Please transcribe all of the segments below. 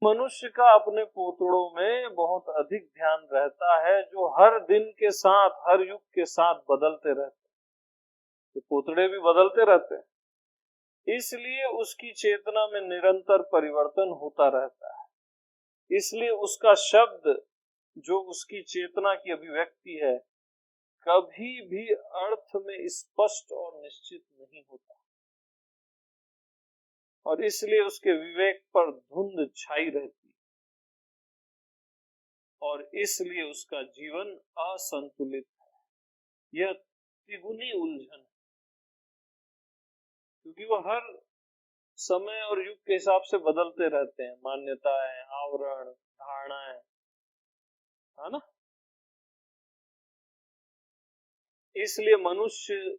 मनुष्य का अपने पोतड़ों में बहुत अधिक ध्यान रहता है, जो हर दिन के साथ, हर युग के साथ बदलते रहते हैं। पोतड़े भी बदलते रहते हैं, इसलिए उसकी चेतना में निरंतर परिवर्तन होता रहता है। इसलिए उसका शब्द, जो उसकी चेतना की अभिव्यक्ति है, कभी भी अर्थ में स्पष्ट और निश्चित नहीं होता, और इसलिए उसके विवेक पर धुंध छाई रहती है, और इसलिए उसका जीवन असंतुलित है। यह तिगुनी उलझन है, क्योंकि वह हर समय और युग के हिसाब से बदलते रहते हैं, मान्यताएं, आवरण, धारणाएं, है ना। इसलिए मनुष्य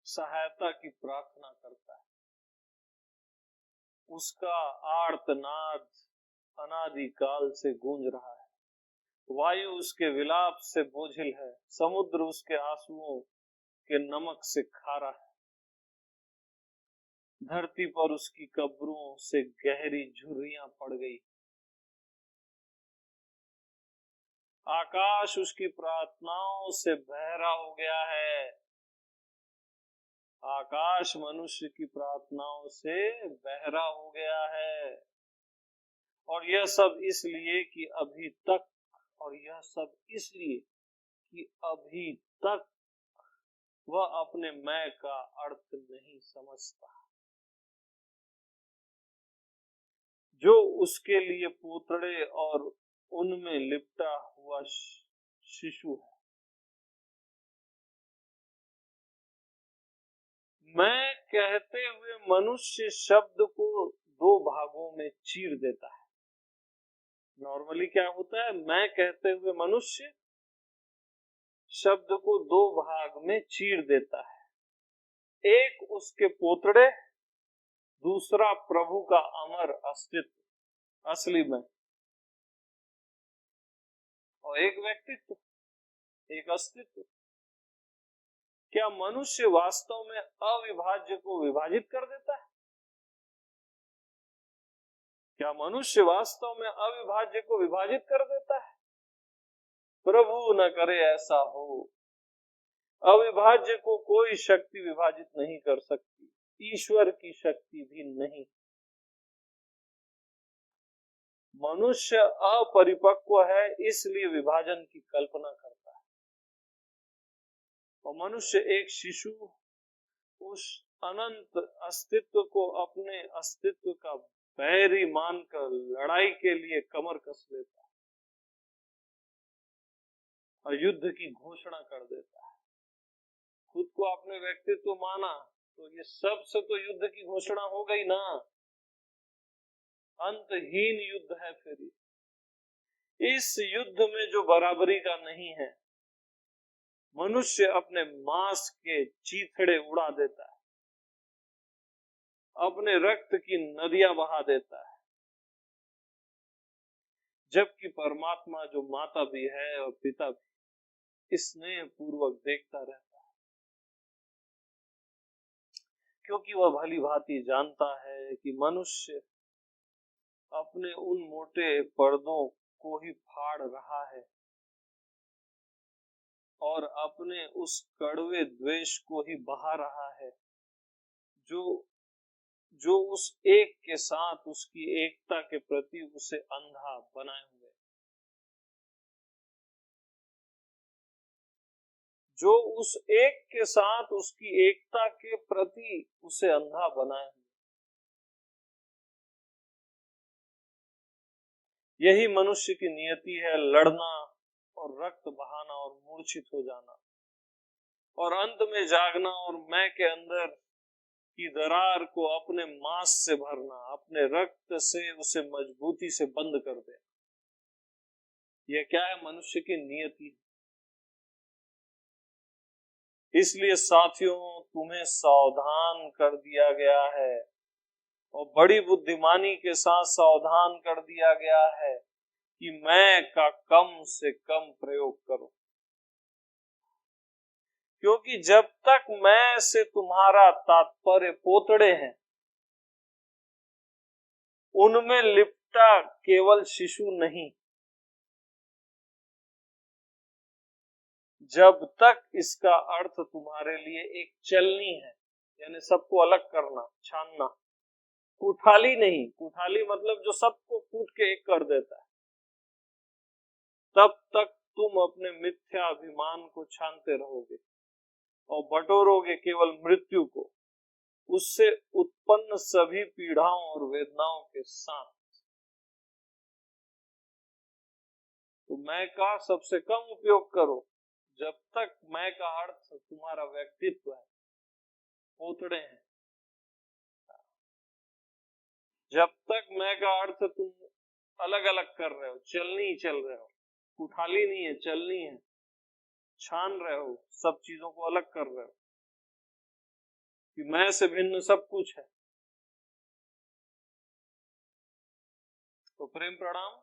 सहायता की प्रार्थना करता है। उसका आर्तनाद अनादिकाल से गूंज रहा है, वायु उसके विलाप से बोझिल है, समुद्र उसके आंसुओं के नमक से खारा है, धरती पर उसकी कब्रों से गहरी झुर्रियां पड़ गई, आकाश उसकी प्रार्थनाओं से बहरा हो गया है। आकाश मनुष्य की प्रार्थनाओं से बहरा हो गया है, और यह सब इसलिए कि अभी तक, और यह सब इसलिए कि अभी तक वह अपने मैं का अर्थ नहीं समझता, जो उसके लिए पोतड़े और उनमें लिपटा हुआ शिशु है। मैं कहते हुए मनुष्य शब्द को दो भागों में चीर देता है। नॉर्मली क्या होता है, मैं कहते हुए मनुष्य शब्द को दो भाग में चीर देता है। एक उसके पोतड़े, दूसरा प्रभु का अमर अस्तित्व, असली में, और एक व्यक्तित्व, एक अस्तित्व। क्या मनुष्य वास्तव में अविभाज्य को विभाजित कर देता है? क्या मनुष्य वास्तव में अविभाज्य को विभाजित कर देता है? प्रभु न करे ऐसा हो। अविभाज्य को कोई शक्ति विभाजित नहीं कर सकती, ईश्वर की शक्ति भी नहीं। मनुष्य अपरिपक्व है, इसलिए विभाजन की कल्पना करता है, और मनुष्य एक शिशु उस अनंत अस्तित्व को अपने अस्तित्व का बैरी मानकर लड़ाई के लिए कमर कस लेता है और युद्ध की घोषणा कर देता है। खुद को अपने व्यक्तित्व माना तो ये सबसे तो युद्ध की घोषणा हो गई ना, अंतहीन युद्ध है। फिर इस युद्ध में जो बराबरी का नहीं है, मनुष्य अपने मांस के चीथड़े उड़ा देता है, अपने रक्त की नदियां बहा देता है, जबकि परमात्मा जो माता भी है और पिता भी, स्नेह पूर्वक देखता रहता है, क्योंकि वह भली भांति जानता है कि मनुष्य अपने उन मोटे पर्दों को ही फाड़ रहा है और अपने उस कड़वे द्वेष को ही बहा रहा है, जो उस एक के साथ उसकी एकता के प्रति उसे अंधा बनाए हुए, जो उस एक के साथ उसकी एकता के प्रति उसे अंधा बनाए हुए। यही मनुष्य की नियति है, लड़ना और रक्त बहाना और मूर्छित हो जाना, और अंत में जागना और मैं के अंदर की दरार को अपने मांस से भरना, अपने रक्त से उसे मजबूती से बंद कर देना। यह क्या है? मनुष्य की नियति। इसलिए साथियों, तुम्हें सावधान कर दिया गया है, और बड़ी बुद्धिमानी के साथ सावधान कर दिया गया है कि मैं का कम से कम प्रयोग करो, क्योंकि जब तक मैं से तुम्हारा तात्पर्य पोतड़े हैं, उनमें लिप्त पिता केवल शिशु नहीं, जब तक इसका अर्थ तुम्हारे लिए एक चलनी है, यानी सबको अलग करना, छानना, कुठाली नहीं, कुठाली मतलब जो सबको कूट के एक कर देता है, तब तक तुम अपने मिथ्या अभिमान को छानते रहोगे और बटोरोगे केवल मृत्यु को, उससे उत्पन्न सभी पीड़ाओं और वेदनाओं के साथ। तो मैं का सबसे कम उपयोग करो, जब तक मैं का अर्थ तुम्हारा व्यक्तित्व है, पोतड़े हैं। जब तक मैं का अर्थ तुम अलग अलग कर रहे हो, चलनी चल रहे हो, कुठाली नहीं है, चलनी है, छान रहे हो, सब चीजों को अलग कर रहे हो कि मैं से भिन्न सब कुछ है। तो प्रेम प्रणाम।